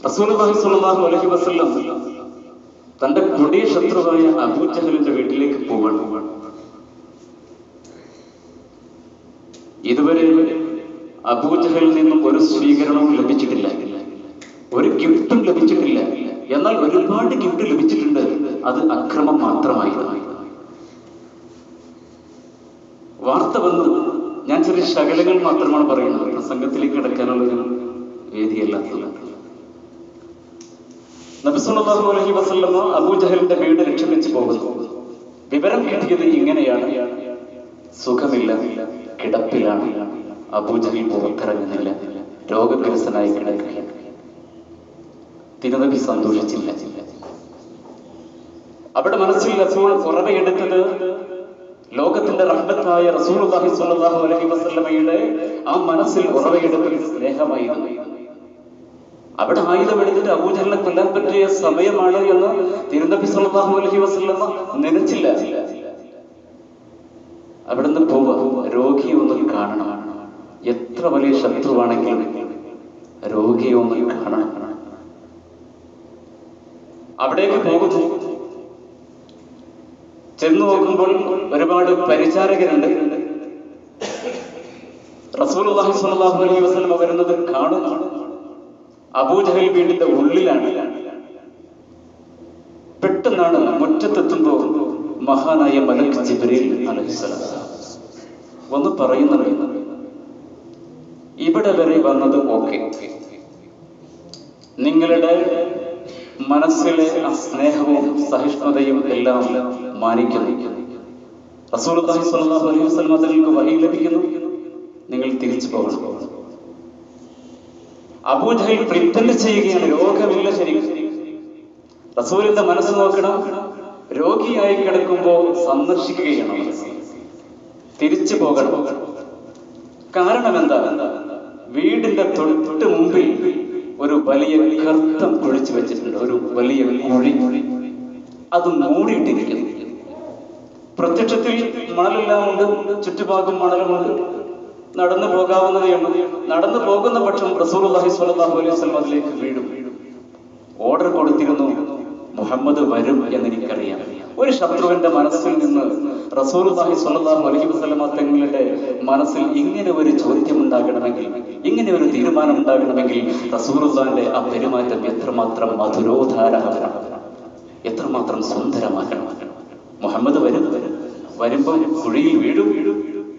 റസൂലുള്ളാഹി സ്വല്ലല്ലാഹു അലൈഹി വസല്ലം തന്റെ കൊടിയ ശത്രുവായ അബൂജഹലിന്റെ വീട്ടിലേക്ക് പോവാണ്. ഇതുവരെ അബൂജഹലിൽ നിന്നും ഒരു സ്വീകരണവും ലഭിച്ചിട്ടില്ല, ഒരു ഗിഫ്റ്റും ലഭിച്ചിട്ടില്ല. എന്നാൽ ഒരുപാട് ഗിഫ്റ്റ് ലഭിച്ചിട്ടുണ്ട്. അത് അക്രമം മാത്രമായിരുന്നു. വാർത്ത വന്നു. ഞാൻ ചെറിയ ശകലങ്ങൾ മാത്രമാണ് പറയുന്നത്, പ്രസംഗത്തിലേക്ക് കിടക്കാനുള്ളൊരു വേദിയല്ലാത്തത്. നബി സല്ലല്ലാഹു അലൈഹി വസല്ലം അബൂജഹലിന്റെ വീട് ലക്ഷ്യം വെച്ച് പോകുന്നു. വിവരം കിട്ടിയത് ഇങ്ങനെയാണ്: സുഖമില്ല, കിടപ്പിലാണ്. അബൂജഹൽ പുറത്തിറങ്ങുന്നില്ല, രോഗഗ്രസ്തനായി കിടക്കുകയാണ്. തിരുനബി സന്തോഷിച്ചില്ല. അവിടെ മനസ്സിൽ അപ്പോൾ ഉറവയെടുത്തത് ലോകത്തിന്റെ റഹ്മത്തായ റസൂലുള്ളാഹി സ്വല്ലല്ലാഹു അലൈഹി വസല്ലമയുടെ ആ മനസ്സിൽ ഉറവയെടുത്തത് സ്നേഹമായിരുന്നു. അവിടെ ആയുധമെടുത്തിട്ട് അബൂജഹലിനെ കൊല്ലാൻ പറ്റിയ സമയമാണ് എന്ന് തിരുനബി സ്വല്ലല്ലാഹു അലൈഹി വസല്ലമ നനച്ചില്ല. അവിടുന്ന് പോവാ, രോഗിയെ ഒന്ന് കാണണം. എത്ര വലിയ ശത്രുവാണെങ്കിലും രോഗിയെ ഒന്ന് കാണണം. അവിടേക്ക് പോകുന്നു. ചെന്നു നോക്കുമ്പോൾ ഒരുപാട് പരിചാരകരുണ്ട്. റസൂലുള്ളാഹി സ്വല്ലല്ലാഹു അലൈഹി വസല്ലം വരുന്നത് കാണുന്നു. അബൂജഹൽ വീടിന്റെ ഉള്ളിലാണ്. പെട്ടെന്നാണ് മുറ്റത്തെത്തുമ്പോൾ മഹാനായ മലക്ക് ജിബ്രീൽ അലൈഹിസ്സലാം ഒന്ന് പറയുന്നുണ്ട്, ഇവിടെ വരെ വന്നത് ഓക്കെ, നിങ്ങളുടെ മനസ്സിലെ ആ സ്നേഹവും സഹിഷ്ണുതയും എല്ലാം മാനിക്കുന്നു. റസൂലുള്ളാഹി സ്വല്ലല്ലാഹു അലൈഹി വസല്ലം നിങ്ങൾക്ക് വഹി ലഭിക്കുന്നു, നിങ്ങൾ തിരിച്ചു പോകണം. അബൂജഹൽ പ്രിറ്റൻഡ് ചെയ്യുകയാണ്, രോഗമില്ല. ശരി, റസൂലിന്റെ മനസ്സ് നോക്കണം. രോഗിയായി കിടക്കുമ്പോൾ സന്ദർശിക്കുകയാണ്, തിരിച്ചു പോകണം. കാരണം എന്താ? വീടിന്റെ തൊട്ട് മുമ്പിൽ ഒരു വലിയ ഗർത്തം കുഴിച്ചു വെച്ചിട്ടുണ്ട്, ഒരു വലിയ കുഴി. അത് മൂടിയിട്ടിരിക്കുന്നു. പ്രത്യക്ഷത്തിൽ മണലെല്ലാം ഉണ്ട്, ചുറ്റുഭാഗം മണലുമുണ്ട്, നടന്നു പോകാവുന്നതേയുള്ളൂ. നടന്നു പോകുന്ന പക്ഷം റസൂലുള്ളാഹി സ്വല്ലല്ലാഹു അലൈഹി വസല്ലം അതിലേക്ക് വീഴും. ഓർഡർ കൊടുത്തിരുന്നു, മുഹമ്മദ് വരും എന്ന് എനിക്കറിയാം. ഒരു ശത്രുവിന്റെ മനസ്സിൽ നിന്ന് റസൂലുള്ളാഹി സ്വല്ലല്ലാഹു അലൈഹി വസല്ലം തങ്ങളുടെ മനസ്സിൽ ഇങ്ങനെ ഒരു ചോദ്യം ഉണ്ടാകണമെങ്കിൽ, ഇങ്ങനെ ഒരു തീരുമാനം ഉണ്ടാകണമെങ്കിൽ റസൂലുള്ളാഹിന്റെ ആ പെരുമാറ്റം എത്രമാത്രം മധുരോധാരമാണ്, എത്രമാത്രം സുന്ദരമാക്കണം. മുഹമ്മദ് വരും, വരുമ്പോൾ കുഴിയിൽ വീഴും.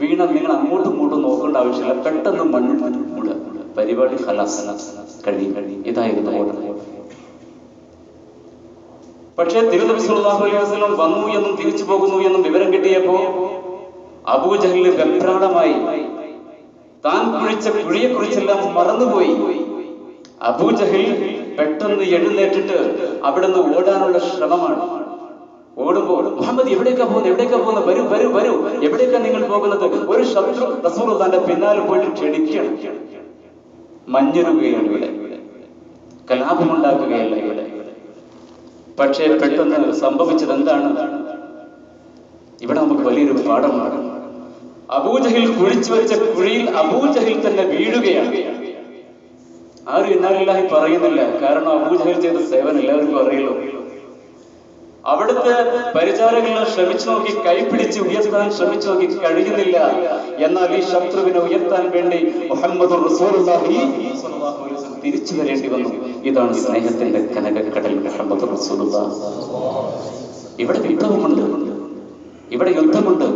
വീണ നിങ്ങൾ അങ്ങോട്ടും ഇങ്ങോട്ടും നോക്കേണ്ട ആവശ്യമില്ല, പെട്ടെന്ന് മണ്ണിൽ മൂടുക, പരിപാടി ഖലാസ് കഴിയും. ഇതായിരുന്നു ഓർഡർ. പക്ഷേ തിരുനബി സല്ലല്ലാഹു അലൈഹി വസല്ലം വന്നു എന്നും തിരിച്ചു പോകുന്നു എന്നും വിവരം കിട്ടിയപ്പോ അബൂജഹലിന് വെപ്രാളമായി. താൻ കുഴിച്ച കുഴിയെ കുറിച്ചെല്ലാം മറന്നുപോയി. അബൂജഹൽ പെട്ടെന്ന് എഴുന്നേറ്റിട്ട് അവിടുന്ന് ഓടാനുള്ള ശ്രമമാണ്. ഓടുമ്പോൾ മുഹമ്മദ് എവിടേക്കാ പോകുന്നത്, എവിടേക്കാ പോകുന്നത്, വരൂ വരൂ വരൂ, എവിടേക്കാ നിങ്ങൾ പോകുന്നത്? ഒരു ശത്രു റസൂലുള്ളാഹിന്റെ പിന്നാലെ പോയിട്ട് ക്ഷണിക്കുകയാണ്. മഞ്ഞുരുകയാണ് ഇവിടെ, കലാപമുണ്ടാക്കുകയല്ല ഇവിടെ. പക്ഷേ പെട്ടെന്ന് സംഭവിച്ചത് എന്താണ്? ഇവിടെ നമുക്ക് വലിയൊരു പാഠമാണ്. അബൂജഹൽ കുഴിച്ചു വെച്ച കുഴിയിൽ അബൂജഹൽ തന്നെ വീഴുകയാണ്. ആരും ഇന്നാലില്ലാഹി പറയുന്നില്ല, കാരണം അബൂജഹൽ ചെയ്ത സേവനം എല്ലാവർക്കും അറിയുള്ളൂ. അവിടുത്തെ പരിചാരകനെ ശ്രമിച്ചു നോക്കി, കൈപിടിച്ച് ഉയർത്താൻ ശ്രമിച്ചു നോക്കി, കഴിയുന്നില്ല. എന്നാൽ ഈ ശത്രുവിനെ ഉയർത്താൻ വേണ്ടി മുഹമ്മദ് റസൂലുള്ളാഹി സ്വല്ലല്ലാഹു അലൈഹി വസല്ലം തിരിച്ചു വരേണ്ടി വന്നു. ഇതാണ് സ്നേഹത്തിന്റെ കനകക്കടൽ മുഹമ്മദ് റസൂലുള്ളാഹി. ഇവിടെ വിപ്ലവമുണ്ട്, ഇവിടെ യുദ്ധമുണ്ട്,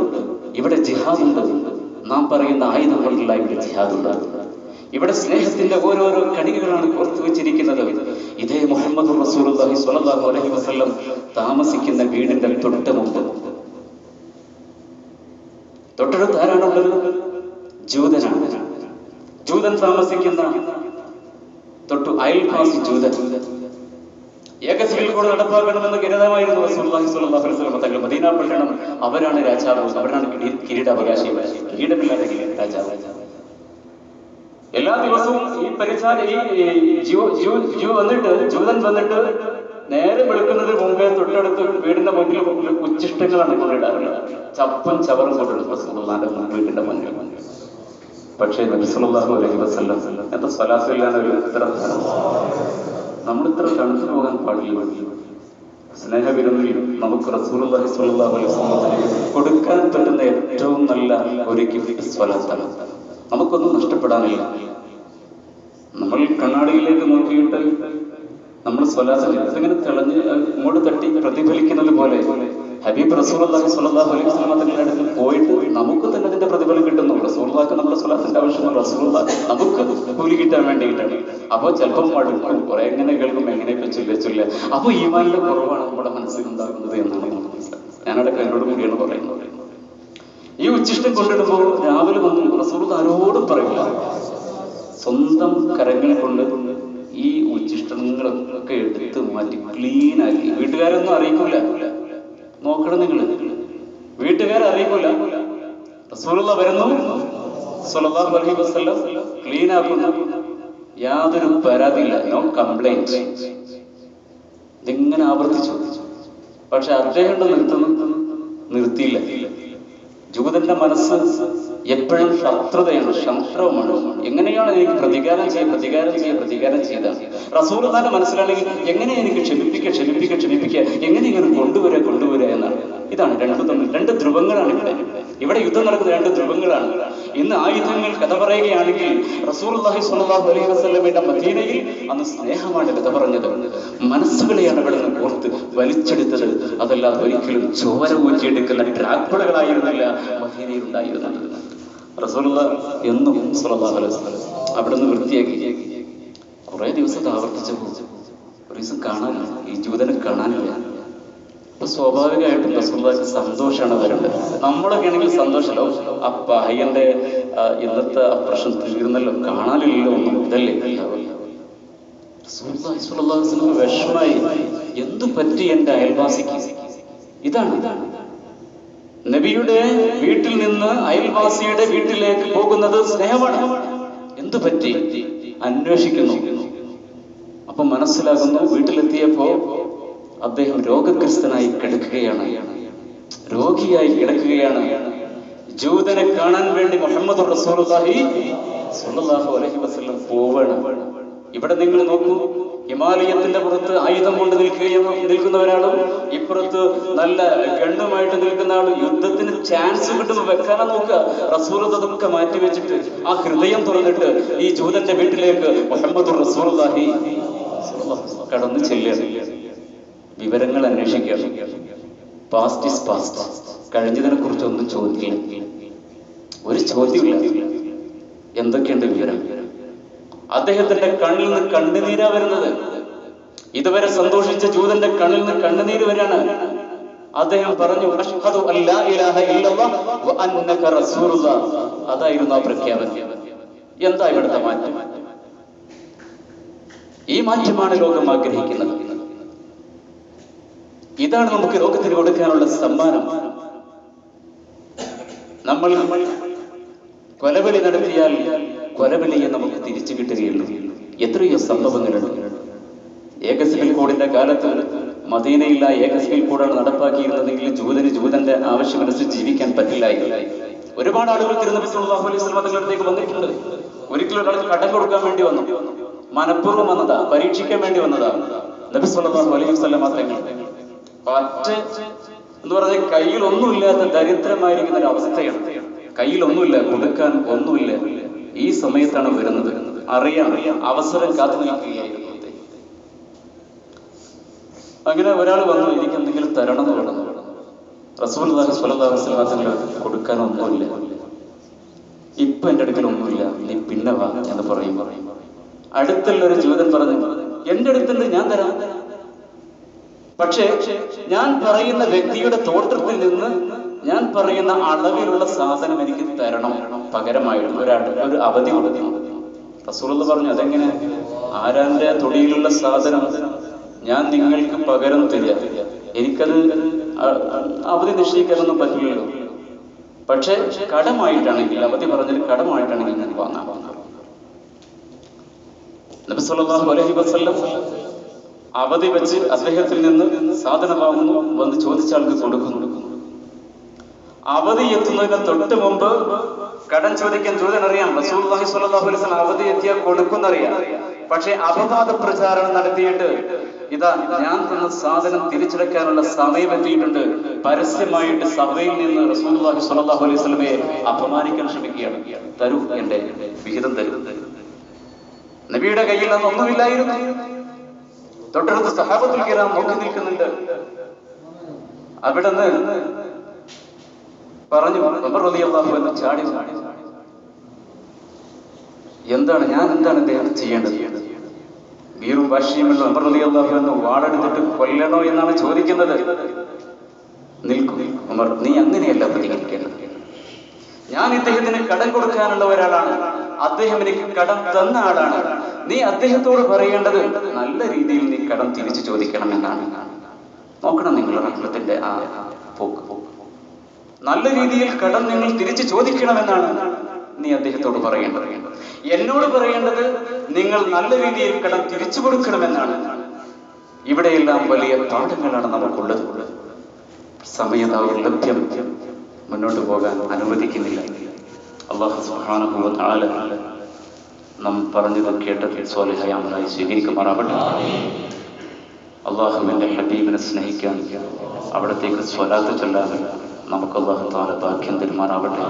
ഇവിടെ ജിഹാദുണ്ട്. നാം പറയുന്ന ആയുധം കൊണ്ടുള്ള ഇവിടെ ജിഹാദുണ്ട്. ഇവിടെ സ്നേഹത്തിന്റെ ഓരോരോ കണികകളാണ് പുറത്തു വെച്ചിരിക്കുന്നത്. ഇതേ മുഹമ്മദ് റസൂലുള്ളാഹി സ്വല്ലല്ലാഹു അലൈഹി വസല്ലം താമസിക്കുന്ന വീടിന്റെ തൊട്ടുമുമ്പ്, തൊട്ടടുത്ത് ആരാണുള്ളത്? ജൂതനാണ്. ജൂതൻ താമസിക്കുന്ന തൊട്ടു അയൽവാസി ജൂതൻ. ഏകസിൽ കൂടെ നടപ്പാക്കണമെന്ന് കരുതാമായിരുന്നു റസൂലുള്ളാഹി സ്വല്ലല്ലാഹു അലൈഹി വസല്ലം തങ്ങൾ. മദീന പട്ടണം അവരാണ് രാജാവ്, അവരാണ് കിരീടാവകാശി. കിരീടമില്ലാതെ രാജാവ്. എല്ലാ ദിവസവും ഈ ജൂതൻ വന്നിട്ട് നേരെ വെളുക്കുന്നതിന് മുമ്പേ തൊട്ടടുത്ത് വീടിന്റെ മുന്നിൽ ഉച്ചിഷ്ടങ്ങളാണ് കൊണ്ടിടാറുള്ളത്. ചപ്പും ചവറും കൊണ്ടിടും റസൂലുള്ളാഹിന്റെ വീടിന്റെ മുന്നിൽ. പക്ഷേ നബി സല്ലല്ലാഹു അലൈഹി വസല്ലം എന്താ സ്വലാത്ത് ഇല്ലാതെ ഒരു നമ്മളിത്ര തണുത്തു പോകാൻ പാടില്ല. സ്നേഹവിരുന്നിൽ നമുക്ക് റസൂലുള്ളാഹി സ്വല്ലല്ലാഹു അലൈഹി വസല്ലം കൊടുക്കാൻ പറ്റുന്ന ഏറ്റവും നല്ല ഒരു ഗിഫ്റ്റ് സ്വലാത്താണ്. നമുക്കൊന്നും നഷ്ടപ്പെടാനില്ല. നമ്മൾ കണ്ണാടിയിലേക്ക് നോക്കിയിട്ട് നമ്മൾ സ്വലാത്ത് അതിങ്ങനെ തെളിഞ്ഞ് ഇങ്ങോട്ട് തട്ടി പ്രതിഫലിക്കുന്നത് പോലെ ഹബീബ് റസൂലുള്ളാഹി സ്വല്ലല്ലാഹു അലൈഹി വസല്ലം തങ്ങളുടെ അടുത്ത് പോയിട്ട് നമുക്ക് തന്നെ അതിന്റെ പ്രതിഫലം കിട്ടുന്നു. റസൂലുള്ളാഹിക്ക് നമ്മുടെ സ്വലാത്തിന്റെ ആവശ്യമില്ല. റസൂലുള്ളാഹി നമുക്ക് കൂലി കിട്ടാൻ വേണ്ടിയിട്ടാണ്. അപ്പോൾ ചിലപ്പം മടുക്കും, കുറെ എങ്ങനെ കേൾക്കും, എങ്ങനെയൊക്കെ ചൊല്ലില്ല. അപ്പോൾ ഈമാനിന്റെ കുറവാണ് നമ്മുടെ മനസ്സിൽ ഉണ്ടാകുന്നത് എന്നാണ് നമുക്ക് മനസ്സിലാക്കുന്നത്. ഞാനവിടെ എന്നോട് കൂടിയാണ് പറയുന്നത്. ഈ ഉച്ചിഷ്ടം കൊണ്ടിടുമ്പോൾ രാവിലെ വന്ന് റസൂലുള്ളാഹി ആരോടും പറയില്ല, സ്വന്തം കരങ്ങൾ കൊണ്ട് ഈ ഉച്ചിഷ്ടങ്ങളൊക്കെ എടുത്ത് മാറ്റി ക്ലീനാക്കി. വീട്ടുകാരൊന്നും അറിയിക്കില്ല. നോക്കണം നിങ്ങൾ, വീട്ടുകാരെ അറിയിക്കില്ല. റസൂലുള്ളാഹി വരുന്നു സ്വല്ലല്ലാഹു അലൈഹി വസല്ലം ക്ലീൻ ആക്കുന്നു, യാതൊരു പരാതിയില്ല, നോ കംപ്ലൈന്റ്. ഇതിങ്ങനെ ആവർത്തിച്ചു. പക്ഷെ അദ്ദേഹം നിർത്തിയില്ല. ജൂതന്റെ മനസ്സ് എപ്പോഴും ശത്രുതയാണ്, ശത്രുവുമാണ്. എങ്ങനെയാണ് എനിക്ക് പ്രതികാരം ചെയ്ത റസൂലുള്ളാഹിന്റെ മനസ്സിലാണെങ്കിൽ എങ്ങനെ എനിക്ക് ക്ഷമിപ്പിക്കുക, എങ്ങനെ ഇങ്ങനെ കൊണ്ടുവരിക എന്നാണ്. ഇതാണ് രണ്ട് ധ്രുവങ്ങളാണ് ഇവിടെ യുദ്ധം നടക്കുന്ന രണ്ട് ധ്രുവങ്ങളാണ്. ഇന്ന് ആയുധങ്ങൾ കഥ പറയുകയാണെങ്കിൽ റസൂലുള്ളാഹി സ്വല്ലല്ലാഹു അലൈഹി വസല്ലമയുടെ മദീനയിൽ അന്ന് സ്നേഹമാണ് കഥ പറഞ്ഞത്. മനസ്സുകളെയാണ് ഇവിടെ നിന്ന് ഓർത്ത് വലിച്ചെടുത്തത്. അതല്ലാതെ ഒരിക്കലും ചോര ഊറ്റിയെടുക്കുന്ന ഡ്രാക്കുളകളായിരുന്നില്ല മദീനയിൽ ഉണ്ടായിരുന്നത്. റസൂലുള്ളാഹി എന്നും സ്വല്ലല്ലാഹു അലൈഹി വസല്ലം അവിടെ നിന്ന് വൃത്തിയാക്കി. കുറെ ദിവസം ആവർത്തിച്ചപ്പോൾ ഒരു ദിവസം കാണാനില്ല, ഈ ജൂതനെ കാണാനില്ല. അപ്പൊ സ്വാഭാവികമായിട്ടും റസൂലുള്ളാഹിക്ക് സന്തോഷമാണ് വരേണ്ടത്. നമ്മളൊക്കെ ആണെങ്കിൽ സന്തോഷമല്ലോ, ആ പഹയന്റെ ഇന്നത്തെ പ്രശ്നം തീർന്നല്ലോ, കാണാനില്ലല്ലോ ഒന്നും, ഇതല്ലേ. റസൂലുള്ളാഹി സ്വല്ലല്ലാഹു അലൈഹി വസല്ലം വിഷമായി. എന്തു പറ്റി എന്റെ അയൽവാസിക്ക്? ഇതാണ് നബിയുടെ വീട്ടിൽ നിന്ന് അയൽവാസിയുടെ വീട്ടിലേക്ക് പോകുന്നത് സ്നേഹമാണ്. എന്തു പറ്റി അന്വേഷിക്കുന്നു. അപ്പൊ മനസ്സിലാകുന്നു, വീട്ടിലെത്തിയപ്പോ അദ്ദേഹം രോഗഗ്രസ്തനായി കിടക്കുകയാണ്, രോഗിയായി കിടക്കുകയാണ്. ജൂതനെ കാണാൻ വേണ്ടി മുഹമ്മദ് റസൂലുള്ളാഹി സ്വല്ലല്ലാഹു അലൈഹി വസല്ലം പോവാണ്. ഇവിടെ നിങ്ങൾ നോക്കൂ, ഹിമാലയത്തിന്റെ പുറത്ത് ആയുധം കൊണ്ട് നിൽക്കുന്ന ഒരാളും ഇപ്പുറത്ത് നല്ല ഗണ്ണുമായിട്ട് നിൽക്കുന്ന ആളും യുദ്ധത്തിന് ചാൻസ് കിട്ടുമ്പോൾ വെക്കാനാ നോക്കുക. റസൂൽ അതൊക്കെ മാറ്റി വെച്ചിട്ട് ആ ഹൃദയം തുറന്നിട്ട് ഈ ജൂതന്റെ വീട്ടിലേക്ക് മുഹമ്മദ് റസൂലുള്ളാഹി കടന്നു ചെല്ലുക, വിവരങ്ങൾ അന്വേഷിക്കുക. Past is past. കഴിഞ്ഞതിനെ കുറിച്ചൊന്നും ചോദിക്കില്ല, ഒരു ചോദ്യമില്ല. എന്തൊക്കെയുണ്ട് വിവരം? അദ്ദേഹത്തിന്റെ കണ്ണിൽ നിന്ന് കണ്ണുനീരാ വരുന്നത്. ഇതുവരെ സന്തോഷിച്ച ജൂതന്റെ കണ്ണിൽ നിന്ന് കണ്ണുനീര് വരാണ്. അദ്ദേഹം പറഞ്ഞു, അഷ്ഹദു അല്ലാ ഇലാഹ ഇല്ലല്ലാഹ് വ അന്നക റസൂലുള്ളാഹ്. അതായിരുന്നു ആ പ്രഖ്യാപനം. എന്താ ഇവിടുത്തെ മാറ്റം? ഈ മാറ്റമാണ് ലോകം ആഗ്രഹിക്കുന്നത്. ഇതാണ് നമുക്ക് ലോകത്തിന് കൊടുക്കാനുള്ള സമ്മാനം. നമ്മൾ കൊലവിളി നടത്തിയാൽ കൊലവിളിയെ നമുക്ക് തിരിച്ചു കിട്ടുകയുള്ളൂ. എത്രയോ സംഭവങ്ങളുണ്ട്. ഏക സിവിൽ കോഡിന്റെ കാലത്ത് മദീനയിൽ ആ ഏക സിവിൽ കോഡാണ് നടപ്പാക്കിയിരുന്നതെങ്കിൽ ജൂതന്റെ ആവശ്യമനുസരിച്ച് ജീവിക്കാൻ പറ്റില്ലായിരുന്നു. ഒരുപാട് ആളുകൾ തിരുനബി സല്ലല്ലാഹു അലൈഹി വസല്ലം തങ്ങളിലേക്ക് വന്നിട്ടുണ്ട്. ഒരിക്കലും ഒരാൾക്ക് കടം കൊടുക്കാൻ വേണ്ടി വന്നു, മനഃപൂർവ്വം വന്നതാ, പരീക്ഷിക്കാൻ വേണ്ടി വന്നതാ. നബി സല്ലല്ലാഹു അലൈഹി വസല്ലം തങ്ങൾ എന്ന് പറഞ്ഞാൽ കയ്യിൽ ഒന്നുമില്ലാത്ത ദരിദ്രമായിരിക്കുന്ന ഒരു അവസ്ഥയാണ്. കയ്യിലൊന്നുമില്ല, കൊടുക്കാൻ ഒന്നുമില്ല. ഈ സമയത്താണ് വരുന്നത്. അറിയാം, അവസരം കാത്തു നിൽക്കുകയായിരുന്നു. അങ്ങനെ ഒരാൾ വന്നു, എനിക്ക് എന്തെങ്കിലും തരണം എന്ന് പറഞ്ഞു. റസൂലുള്ളാഹി സ്വല്ലല്ലാഹു അലൈഹി വസല്ലം കൊടുക്കാൻ ഒന്നുമില്ല, ഇപ്പൊ എന്റെ അടുക്കൽ ഒന്നുമില്ല, നീ പിന്നെ വാ എന്ന് പറയും. അടുത്തുള്ള ഒരു ജൂതൻ പറഞ്ഞു, എന്റെ അടുത്തുണ്ട്, ഞാൻ തരാം. പക്ഷേ ഞാൻ പറയുന്ന വ്യക്തിയുടെ തോട്ടത്തിൽ നിന്ന് ഞാൻ പറയുന്ന അളവിലുള്ള സാധനം എനിക്ക് തരണം, പകരമായിട്ട് ഒരു അവധി കൊടുക്കണം. റസൂലുള്ളാഹി പറഞ്ഞു, അതെങ്ങനെ? ആരാന്റെ തൊടിയിലുള്ള സാധനം ഞാൻ നിങ്ങൾക്ക് പകരം തരിക? എനിക്കത് അവധി നിശ്ചയിക്കാനൊന്നും പറ്റില്ലല്ലോ. പക്ഷെ കടമായിട്ടാണെങ്കിൽ, അവധി പറഞ്ഞാൽ കടമായിട്ടാണെങ്കിൽ ഞാൻ വാങ്ങാം. നബി സല്ലല്ലാഹു അലൈഹി വസല്ലം അവധി വെച്ച് അദ്ദേഹത്തിൽ നിന്ന് സാധനം വാങ്ങുന്നു, വന്ന് ചോദിച്ച ആൾക്ക് കൊടുക്കുന്നു. അവധി എത്തുന്നതിന് തൊട്ട് മുമ്പ് കടം ചോദിക്കാൻ ജൂതൻ അറിയാം. റസൂലുള്ളാഹി സ്വല്ലല്ലാഹു അലൈഹി വസല്ലം അവധി എത്തിയാൽ കൊടുക്കുന്നറിയാം. പക്ഷെ അപവാദ പ്രചാരണം നടത്തിയിട്ട് ഇതാ ഞാൻ തന്ന സാധനം തിരിച്ചടക്കാനുള്ള സമയം എത്തിയിട്ടുണ്ട്, പരസ്യമായിട്ട് സഭയിൽ നിന്ന് റസൂലുള്ളാഹി സ്വല്ലല്ലാഹു അലൈഹി വസല്ലമയെ അപമാനിക്കാൻ ശ്രമിക്കുകയാണ്. തരൂ, എന്റെ വിഹിതം തരൂ. നബിയുടെ കയ്യിൽ അതൊന്നുമില്ലായിരുന്നു. തൊട്ടടുത്ത് സഹാബത്തുൽ കിറാം നോക്കി നിൽക്കുന്നുണ്ട്. അവിടെ നിന്ന് പറഞ്ഞു, ഉമർ റളിയല്ലാഹു അൻഹു ചാടി, എന്താണ് അദ്ദേഹം ചെയ്യേണ്ടത്? വീറും വാശിയുമുള്ള ഉമർ റളിയല്ലാഹു അൻഹു വാളെടുത്തിട്ട് കൊല്ലണോ എന്നാണ് ചോദിക്കുന്നത്. നിൽക്കും ഉമർ, നീ അങ്ങനെയല്ല പ്രതികരിക്കേണ്ടത്. ഞാൻ ഇദ്ദേഹത്തിന് കടം കൊടുക്കാനുള്ള ഒരാളാണ്, അദ്ദേഹം എനിക്ക് കടം തന്ന ആളാണ്. നീ അദ്ദേഹത്തോട് പറയേണ്ടത് നല്ല രീതിയിൽ നീ കടം തിരിച്ചു ചോദിക്കണം എന്നാണ്. നോക്കണം നിങ്ങൾ റഹ്മത്തിന്റെ ആ പോക്ക്. നല്ല രീതിയിൽ കടം നിങ്ങൾ തിരിച്ചു ചോദിക്കണമെന്നാണ് നീ അദ്ദേഹത്തോട് പറയേണ്ടത്. എന്നോട് പറയേണ്ടത് നിങ്ങൾ നല്ല രീതിയിൽ കടം തിരിച്ചു കൊടുക്കണമെന്നാണ്. ഇവിടെയെല്ലാം വലിയ പാഠങ്ങളാണ് നമുക്കുള്ളത്. സമയദൗർലഭ്യം മുന്നോട്ട് പോകാൻ അനുവദിക്കുന്നില്ല. അല്ലാഹു സുബ്ഹാനഹു വ തആല നാം പറഞ്ഞത് കേട്ടത് സ്വാലിഹായ അമലായി സ്വീകരിക്കുമാറാവട്ടെ. അല്ലാഹുവിന്റെ ഹബീബിനെ സ്നേഹിക്കാൻ, അവിടത്തേക്ക് സ്വലാത്ത് ചൊല്ലാൻ നമുക്ക് അല്ലാഹു തആല ഭാഗ്യം തരുമാറാവട്ടെ.